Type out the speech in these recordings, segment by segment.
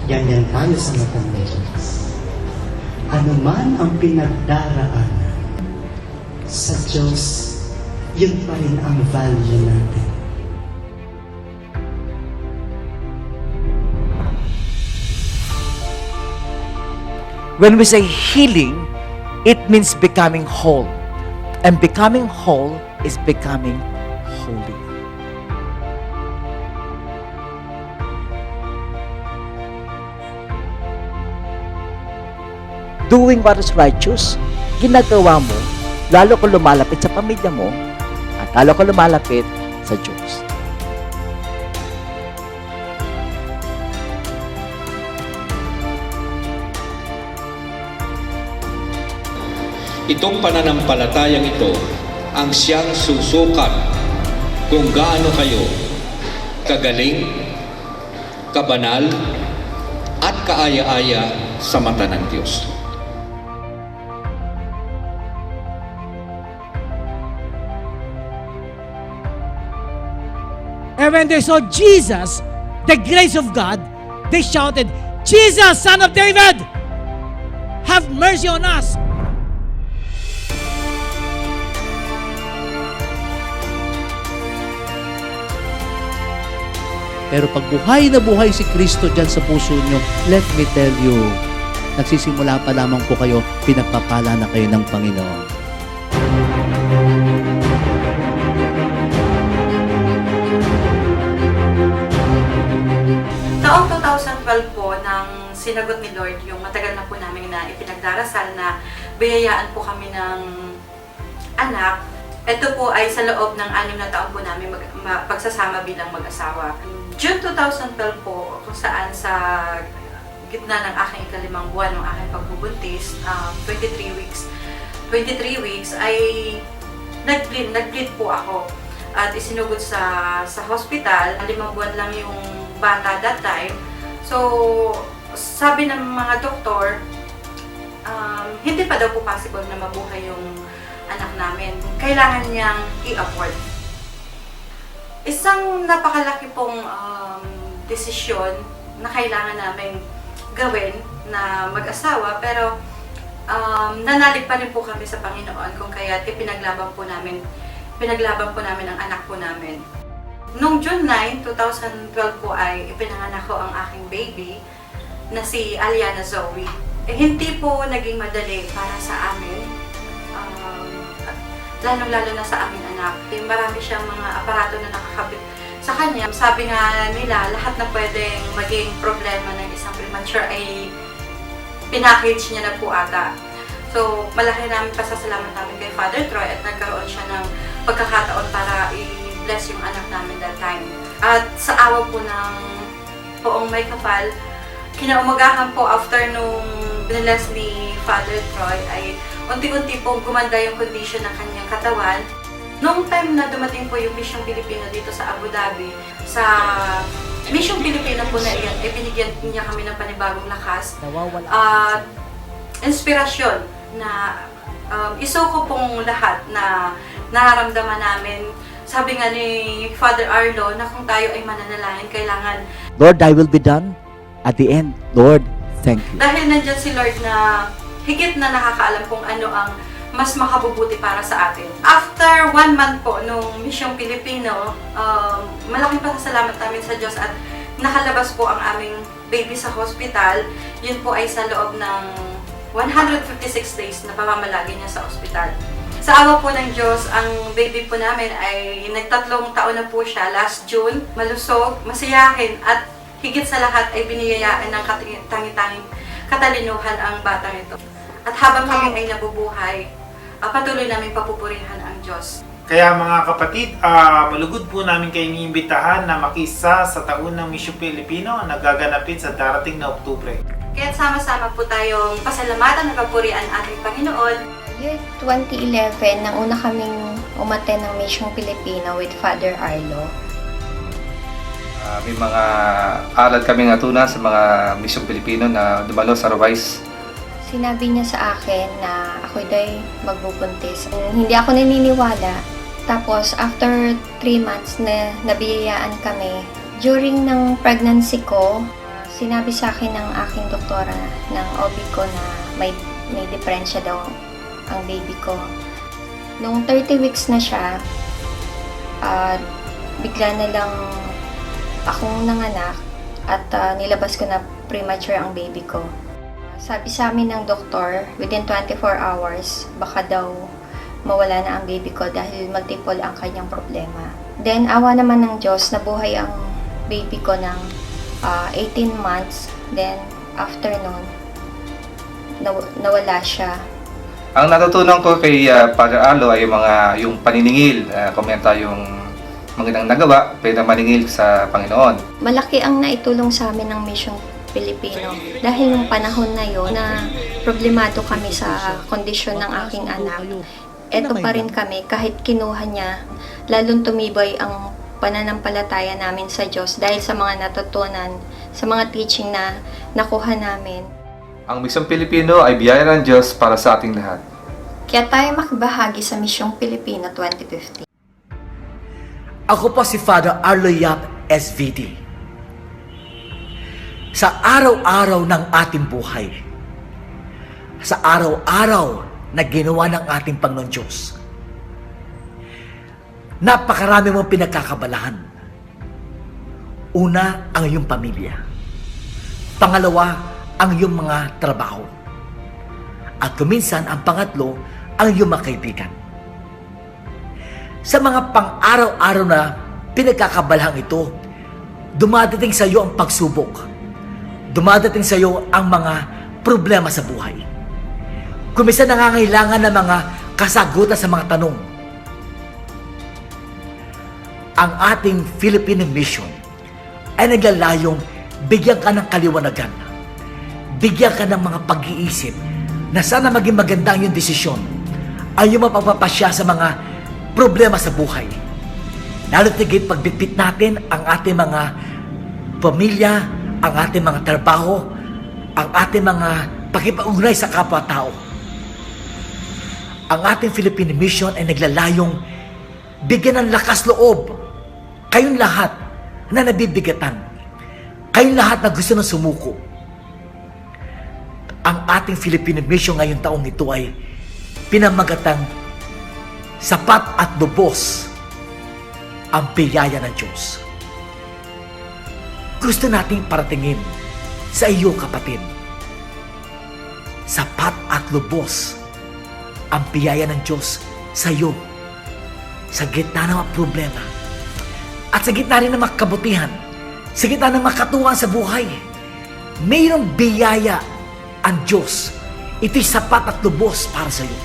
Ganyan tayo sa mata ng Diyos. Ano man ang pinagdaraanan sa Diyos, yun pa rin ang value natin. When we say healing, it means becoming whole. And becoming whole is becoming holy. Doing what is righteous, ginagawa mo, lalo kang lumalapit sa pamilya mo, at lalo kang lumalapit sa Diyos. Itong pananampalatayang ito ang siyang susukat kung gaano kayo kagaling, kabanal, at kaaya-aya sa mata ng Diyos. And when they saw Jesus, the grace of God, they shouted, "Jesus, Son of David, have mercy on us." Pero pag buhay na buhay si Kristo dyan sa puso nyo, let me tell you, nagsisimula pa lamang po kayo, pinagpapala na kayo ng Panginoon. Taong 2012 po, nang sinagot ni Lord yung matagal na po namin na ipinagdarasal na biyayaan po kami ng anak. Ito po ay sa loob ng 6 na taon po namin pagsasama bilang mag-asawa. June 2012 po, kung saan sa gitna ng aking ikalimang buwan ng aking pagbubuntis, 23 weeks ay nag-bleed po ako at isinugod sa hospital. 5 buwan lang yung bata that time. So, sabi ng mga doktor, hindi pa daw po possible na mabuhay yung anak namin. Kailangan niyang i-abort. Isang napakalaki pong desisyon na kailangan namin gawin na mag-asawa, pero nanalig pa rin po kami sa Panginoon kung kaya't pinaglaban po namin ang anak po namin. Noong June 9, 2012 po ay ipinanganak ko ang aking baby na si Aliana Zoe. Hindi po naging madali para sa amin, lalo-lalo na sa aming anak. Marami siyang mga aparato na nakakabit sa kanya. Sabi nga nila, lahat na pwedeng maging problema ng isang premature ay pinackage niya na po ata. So, malaki namin pasasalamat namin kay Father Troy at nagkaroon siya ng pagkakataon para i-bless yung anak namin that time. At sa awa po ng Poong May Kapal, kinaumagahan po after nung bless ni Father Troy ay unti-unti po gumanda yung condition ng kanyang katawan. Noong time na dumating po yung Mission Pilipino dito sa Abu Dhabi, sa Mission Pilipino po na iyan, binigyan niya kami ng panibagong lakas at inspirasyon na isuko pong lahat na nararamdaman namin. Sabi nga ni Father Arlo na kung tayo ay mananalangin, kailangan Lord, thy will be done. At the end, Lord, thank you. dahil nandyan si Lord na higit na nakakaalam kung ano ang mas makabubuti para sa atin. After 1 month po nung Mission Pilipino, malaking pasasalamat namin sa Diyos at nakalabas po ang aming baby sa hospital. Yun po ay sa loob ng 156 days na pamamalagi niya sa hospital. Sa awa po ng Diyos, ang baby po namin ay nagtatlong taon na po siya last June. Malusog, masiyahin at higit sa lahat ay biniyayaan ng tangi-tanging katalinuhan ang batang ito. At habang kami ay nabubuhay, patuloy namin papupurihan ang Diyos. Kaya mga kapatid, malugod po namin kayo iniimbitahan na makisa sa taon ng Mission Pilipino na gaganapin sa darating na Oktubre. Kaya sama-sama po tayong pasalamatan at papurihan ating Panginoon. Year 2011, nang una kaming umaten ng Mission Pilipino with Father Arlo. May mga aral kaming natunan sa mga Mission Pilipino na dumalo sa Ruwais. Sinabi niya sa akin na ako daw magbubuntis. Hindi ako naniniwala. Tapos after 3 months na nabiyayaan kami, during ng pregnancy ko, Sinabi sa akin ng aking doktora ng OB ko na may diferensya daw ang baby ko. Nung 30 weeks na siya, bigla na lang akong nanganak at nilabas ko na premature ang baby ko. Sabi sa amin ng doktor, within 24 hours, baka daw mawala na ang baby ko dahil multiple ang kanyang problema. Then, awa naman ng Diyos, nabuhay ang baby ko ng 18 months. Then, after nun, nawala siya. Ang natutunan ko kay Father Arlo ay yung paniningil, komenta yung magandang nagawa, pwede maningil sa Panginoon. Malaki ang naitulong sa amin ng Mission Pilipino dahil nung panahon na yon na problemado kami sa kondisyon ng aking anak. Eto pa rin kami kahit kinuha niya, lalong tumibay ang pananampalataya namin sa Diyos dahil sa mga natutunan, sa mga teaching na nakuha namin. Ang Misyong Pilipino ay biyaya ng Diyos para sa ating lahat. Kaya tayo makibahagi sa Misyong Pilipino 2015. Ako po si Father Arlo Yap, SVD. Sa araw-araw ng ating buhay, sa araw-araw na ginawa ng ating Panginoon Diyos, napakarami mong pinagkakabalahan. Una, ang iyong pamilya. Pangalawa, ang iyong mga trabaho. At kuminsan, ang pangatlo, ang iyong mga kaibigan. Sa mga pang-araw-araw na pinagkakabalahang ito, dumadating sa iyo ang pagsubok. Dumadating sa iyo ang mga problema sa buhay. Kuminsan nangangailangan ng mga kasagutan sa mga tanong. Ang ating Philippine Mission ay naglalayong bigyan ka ng kaliwanagan. Bigyan ka ng mga pag-iisip na sana maging maganda ang iyong desisyon ay yung mapapapasya sa mga problema sa buhay. Lalo tigit pagbitbit natin ang ating mga pamilya, ang ating mga trabaho, ang ating mga pakipag-ugnay sa kapwa-tao. Ang ating Philippine Mission ay naglalayong bigyan ng lakas loob kayong lahat na nabibigatan. Kayong lahat na gusto na sumuko. Ang ating Philippine Mission ngayong taong ito ay pinamagatang sapat at lubos ang biyaya ng Diyos. Gusto nating paratingin sa iyo, kapatid. Sapat at lubos ang biyaya ng Diyos sa iyo sa gitna ng mga problema at sa gitna rin ng mga kabutihan, sa gitna ng mga katuwang sa buhay. Mayroong biyaya ang Diyos. Ito'y sapat at lubos para sa iyo.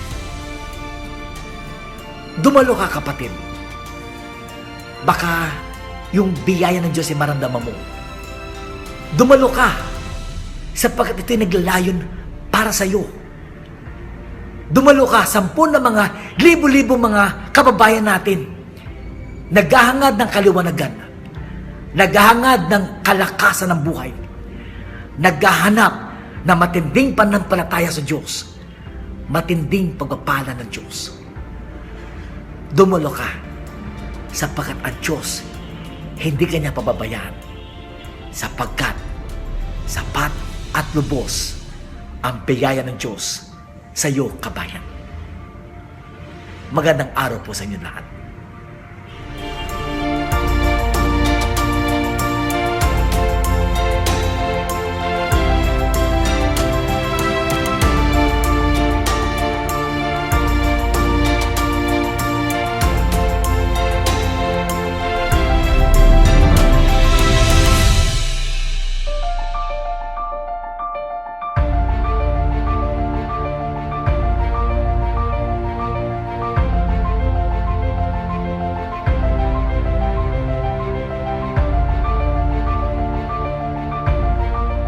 Dumalo ka, kapatid. Baka yung biyaya ng Diyos ay maramdaman mo. Dumalo ka sapagkat ito'y naglalayon para sa iyo. Dumalo ka, 10 na mga libo-libo mga kababayan natin naghahangad ng kaliwanagan, naghahangad ng kalakasan ng buhay, naghahanap na matinding pananampalataya sa Diyos, matinding pagpapala ng Diyos. Dumalo ka sapagkat ang Diyos hindi kanya pababayaan, sapagkat sapat at lubos ang biyaya ng Diyos sa iyo, kabayan. Magandang araw po sa inyo lahat.